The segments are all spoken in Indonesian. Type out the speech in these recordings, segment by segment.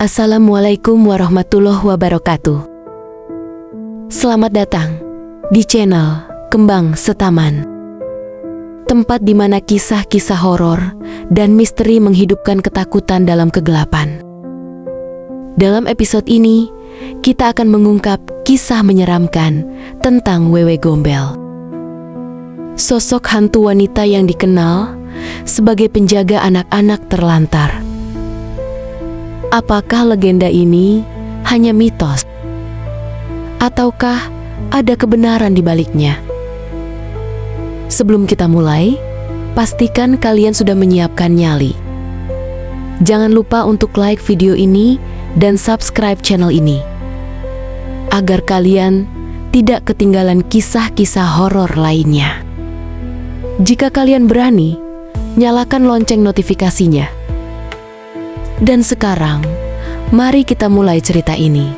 Assalamualaikum warahmatullahi wabarakatuh. Selamat datang di channel Kembang Setaman, tempat di mana kisah-kisah horor dan misteri menghidupkan ketakutan dalam kegelapan. Dalam episode ini, kita akan mengungkap kisah menyeramkan tentang Wewe Gombel. Sosok hantu wanita yang dikenal sebagai penjaga anak-anak terlantar. Apakah legenda ini hanya mitos? Ataukah ada kebenaran di baliknya? Sebelum kita mulai, pastikan kalian sudah menyiapkan nyali. Jangan lupa untuk like video ini dan subscribe channel ini, agar kalian tidak ketinggalan kisah-kisah horor lainnya. Jika kalian berani, nyalakan lonceng notifikasinya. Dan sekarang, mari kita mulai cerita ini.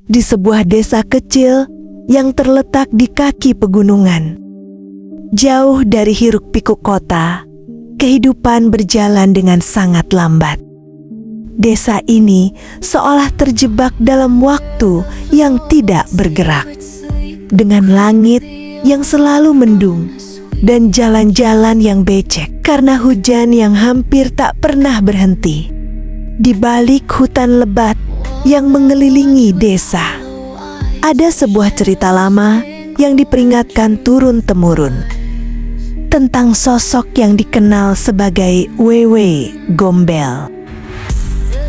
Di sebuah desa kecil yang terletak di kaki pegunungan, jauh dari hiruk-pikuk kota, kehidupan berjalan dengan sangat lambat. Desa ini seolah terjebak dalam waktu yang tidak bergerak, dengan langit yang selalu mendung dan jalan-jalan yang becek karena hujan yang hampir tak pernah berhenti. Di balik hutan lebat yang mengelilingi desa, ada sebuah cerita lama yang diperingatkan turun-temurun tentang sosok yang dikenal sebagai Wewe Gombel.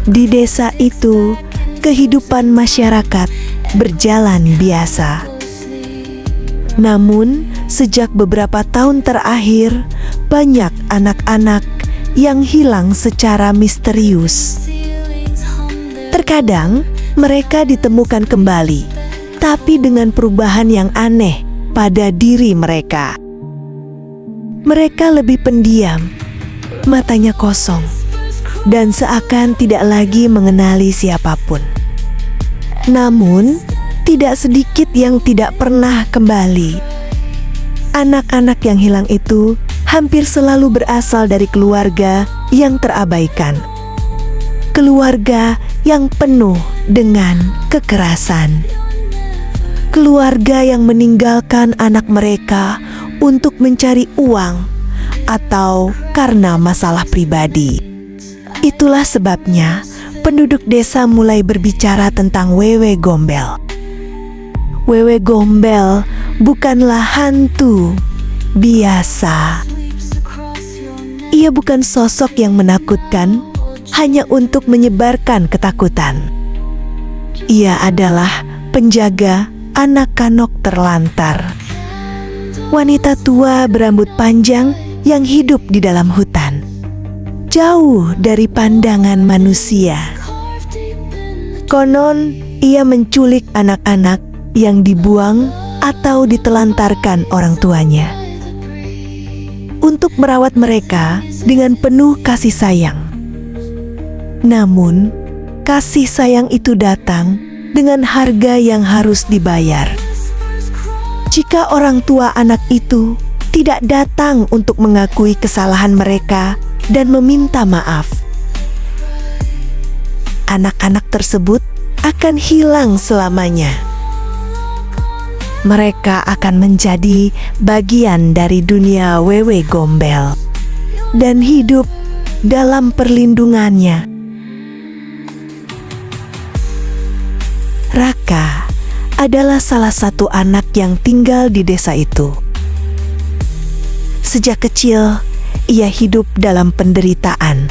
Di desa itu, kehidupan masyarakat berjalan biasa. Namun, sejak beberapa tahun terakhir, banyak anak-anak yang hilang secara misterius. Terkadang, mereka ditemukan kembali, tapi dengan perubahan yang aneh pada diri mereka. Mereka lebih pendiam, matanya kosong, dan seakan tidak lagi mengenali siapapun. Namun, tidak sedikit yang tidak pernah kembali. Anak-anak yang hilang itu hampir selalu berasal dari keluarga yang terabaikan. Keluarga yang penuh dengan kekerasan. Keluarga yang meninggalkan anak mereka untuk mencari uang atau karena masalah pribadi. Itulah sebabnya penduduk desa mulai berbicara tentang Wewe Gombel. Wewe Gombel bukanlah hantu biasa. Ia bukan sosok yang menakutkan hanya untuk menyebarkan ketakutan. Ia adalah penjaga anak-anak terlantar. Wanita tua berambut panjang yang hidup di dalam hutan, jauh dari pandangan manusia. Konon, ia menculik anak-anak yang dibuang atau ditelantarkan orang tuanya untuk merawat mereka dengan penuh kasih sayang. Namun, kasih sayang itu datang dengan harga yang harus dibayar. Jika orang tua anak itu tidak datang untuk mengakui kesalahan mereka dan meminta maaf, anak-anak tersebut akan hilang selamanya. Mereka akan menjadi bagian dari dunia Wewe Gombel dan hidup dalam perlindungannya. Raka adalah salah satu anak yang tinggal di desa itu. Sejak kecil, ia hidup dalam penderitaan.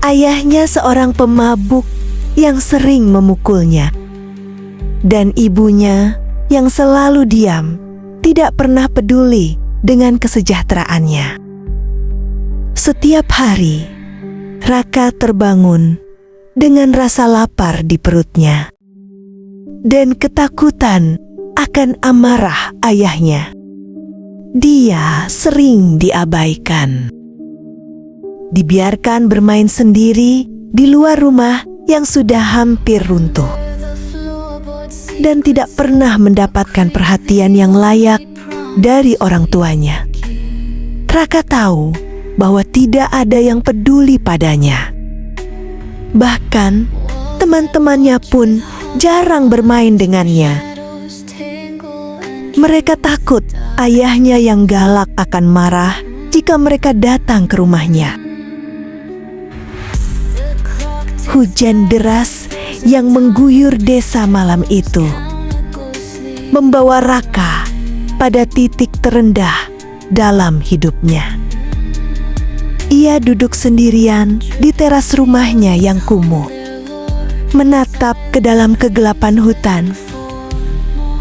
Ayahnya seorang pemabuk yang sering memukulnya, dan ibunya yang selalu diam, tidak pernah peduli dengan kesejahteraannya. Setiap hari, Raka terbangun dengan rasa lapar di perutnya dan ketakutan akan amarah ayahnya. Dia sering diabaikan, dibiarkan bermain sendiri di luar rumah yang sudah hampir runtuh, dan tidak pernah mendapatkan perhatian yang layak dari orang tuanya. Raka tahu bahwa tidak ada yang peduli padanya. Bahkan teman-temannya pun jarang bermain dengannya. Mereka takut ayahnya yang galak akan marah jika mereka datang ke rumahnya. Hujan deras yang mengguyur desa malam itu membawa Raka pada titik terendah dalam hidupnya. Ia duduk sendirian di teras rumahnya yang kumuh, menatap ke dalam kegelapan hutan,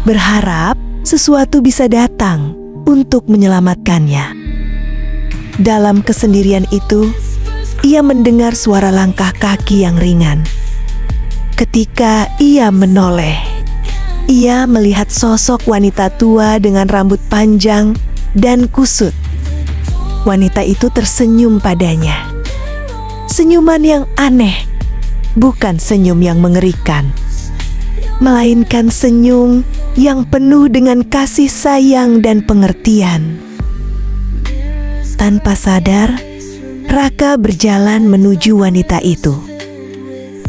berharap sesuatu bisa datang untuk menyelamatkannya. Dalam kesendirian itu, ia mendengar suara langkah kaki yang ringan. Ketika ia menoleh, ia melihat sosok wanita tua dengan rambut panjang dan kusut. Wanita itu tersenyum padanya. Senyuman yang aneh, bukan senyum yang mengerikan, melainkan senyum yang penuh dengan kasih sayang dan pengertian. Tanpa sadar, Raka berjalan menuju wanita itu,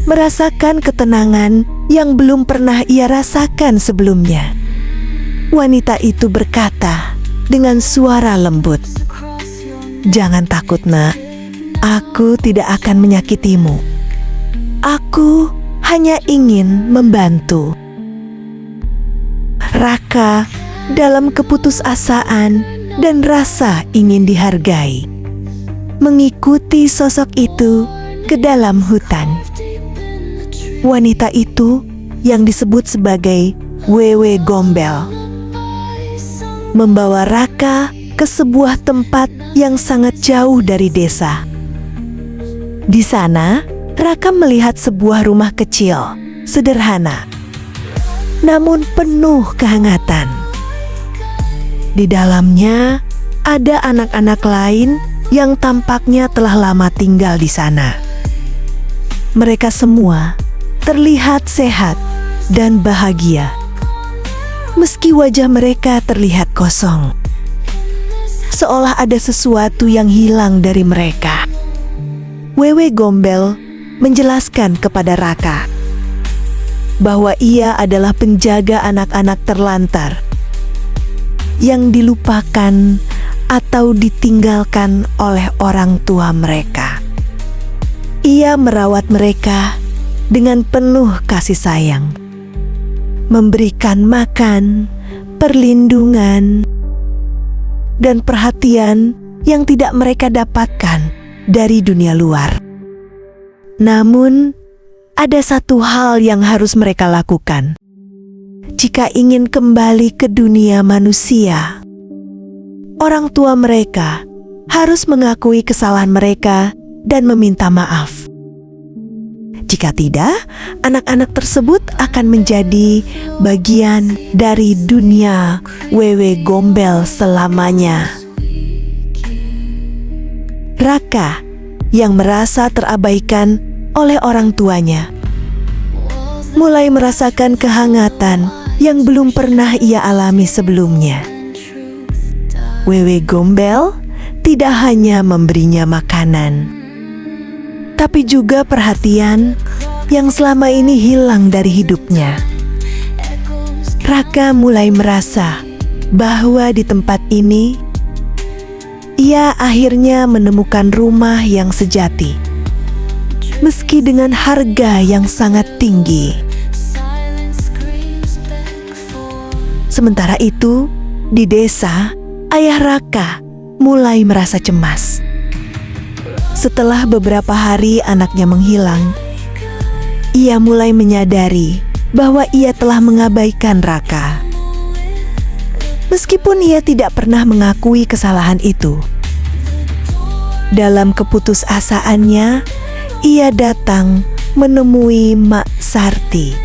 merasakan ketenangan yang belum pernah ia rasakan sebelumnya. Wanita itu berkata dengan suara lembut, "Jangan takut, Nak. Aku tidak akan menyakitimu. Aku hanya ingin membantu." Raka dalam keputusasaan dan rasa ingin dihargai, mengikuti sosok itu ke dalam hutan. Wanita itu yang disebut sebagai Wewe Gombel membawa Raka ke sebuah tempat yang sangat jauh dari desa. Di sana, Raka melihat sebuah rumah kecil, sederhana, namun penuh kehangatan. Di dalamnya ada anak-anak lain yang tampaknya telah lama tinggal di sana. Mereka semua terlihat sehat dan bahagia, meski wajah mereka terlihat kosong, seolah ada sesuatu yang hilang dari mereka. Wewe Gombel menjelaskan kepada Raka bahwa ia adalah penjaga anak-anak terlantar yang dilupakan atau ditinggalkan oleh orang tua mereka. Ia merawat mereka dengan penuh kasih sayang, memberikan makan, perlindungan, dan perhatian yang tidak mereka dapatkan dari dunia luar. Namun, ada satu hal yang harus mereka lakukan jika ingin kembali ke dunia manusia. Orang tua mereka harus mengakui kesalahan mereka dan meminta maaf. Jika tidak, anak-anak tersebut akan menjadi bagian dari dunia Wewe Gombel selamanya. Raka yang merasa terabaikan oleh orang tuanya mulai merasakan kehangatan yang belum pernah ia alami sebelumnya. Wewe Gombel tidak hanya memberinya makanan, tapi juga perhatian yang selama ini hilang dari hidupnya. Raka mulai merasa bahwa di tempat ini ia akhirnya menemukan rumah yang sejati, meski dengan harga yang sangat tinggi. Sementara itu, di desa, ayah Raka mulai merasa cemas. Setelah beberapa hari anaknya menghilang, ia mulai menyadari bahwa ia telah mengabaikan Raka. Meskipun ia tidak pernah mengakui kesalahan itu, dalam keputusasaannya, ia datang menemui Mak Sarti,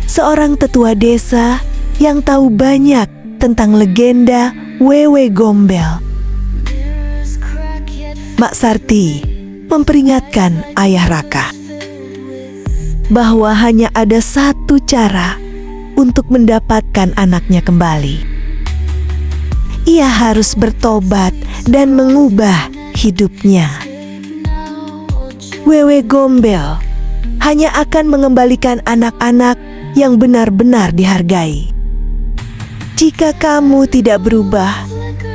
seorang tetua desa yang tahu banyak tentang legenda Wewe Gombel. Mak Sarti memperingatkan ayah Raka bahwa hanya ada satu cara untuk mendapatkan anaknya kembali, ia harus bertobat dan mengubah hidupnya. Wewe Gombel hanya akan mengembalikan anak-anak yang benar-benar dihargai. Jika kamu tidak berubah,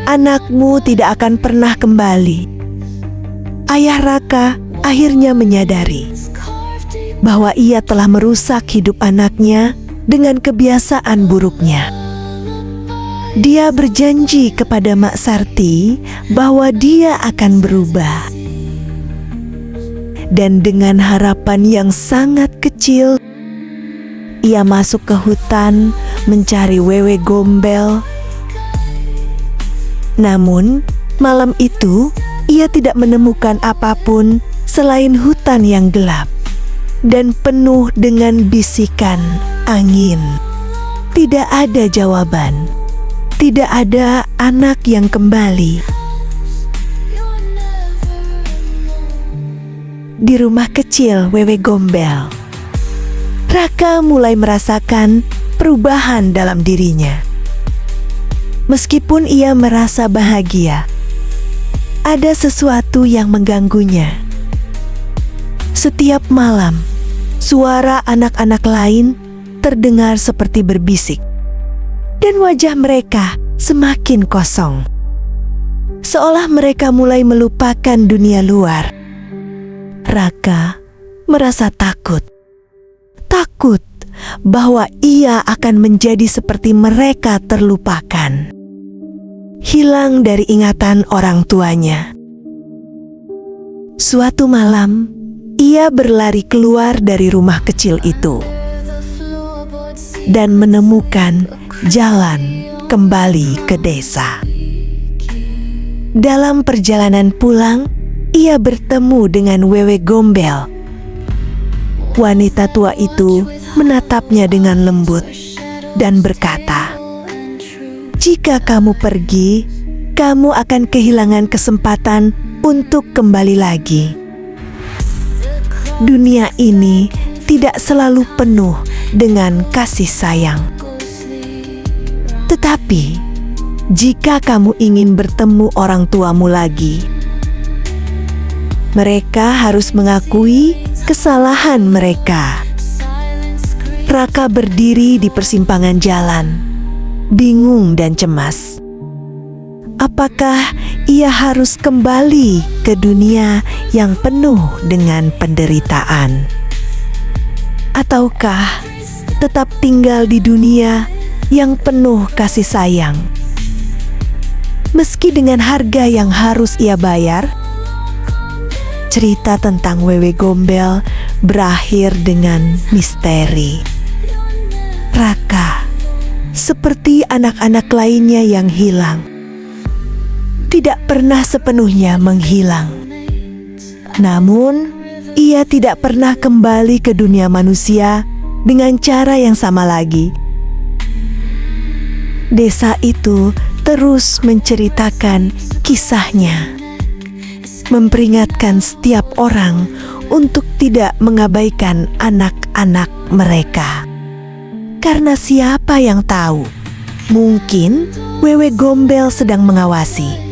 anakmu tidak akan pernah kembali. Ayah Raka akhirnya menyadari bahwa ia telah merusak hidup anaknya dengan kebiasaan buruknya. Dia berjanji kepada Mak Sarti bahwa dia akan berubah. Dan dengan harapan yang sangat kecil, ia masuk ke hutan mencari Wewe Gombel. Namun, malam itu ia tidak menemukan apapun selain hutan yang gelap dan penuh dengan bisikan angin. Tidak ada jawaban, tidak ada anak yang kembali. Di rumah kecil Wewe Gombel, Raka mulai merasakan perubahan dalam dirinya. Meskipun ia merasa bahagia, ada sesuatu yang mengganggunya. Setiap malam, suara anak-anak lain terdengar seperti berbisik, dan wajah mereka semakin kosong, seolah mereka mulai melupakan dunia luar. Raka merasa takut bahwa ia akan menjadi seperti mereka terlupakan, hilang dari ingatan orang tuanya. Suatu malam, ia berlari keluar dari rumah kecil itu dan menemukan jalan kembali ke desa. Dalam perjalanan pulang, ia bertemu dengan Wewe Gombel. Wanita tua itu menatapnya dengan lembut dan berkata, "Jika kamu pergi, kamu akan kehilangan kesempatan untuk kembali lagi. Dunia ini tidak selalu penuh dengan kasih sayang. Tetapi, jika kamu ingin bertemu orang tuamu lagi, mereka harus mengakui kesalahan mereka." Raka berdiri di persimpangan jalan, bingung dan cemas. Apakah ia harus kembali ke dunia yang penuh dengan penderitaan? Ataukah tetap tinggal di dunia yang penuh kasih sayang? Meski dengan harga yang harus ia bayar. Cerita tentang Wewe Gombel berakhir dengan misteri. Raka, seperti anak-anak lainnya yang hilang, tidak pernah sepenuhnya menghilang. Namun, ia tidak pernah kembali ke dunia manusia dengan cara yang sama lagi. Desa itu terus menceritakan kisahnya, memperingatkan setiap orang untuk tidak mengabaikan anak-anak mereka. Karena siapa yang tahu, mungkin Wewe Gombel sedang mengawasi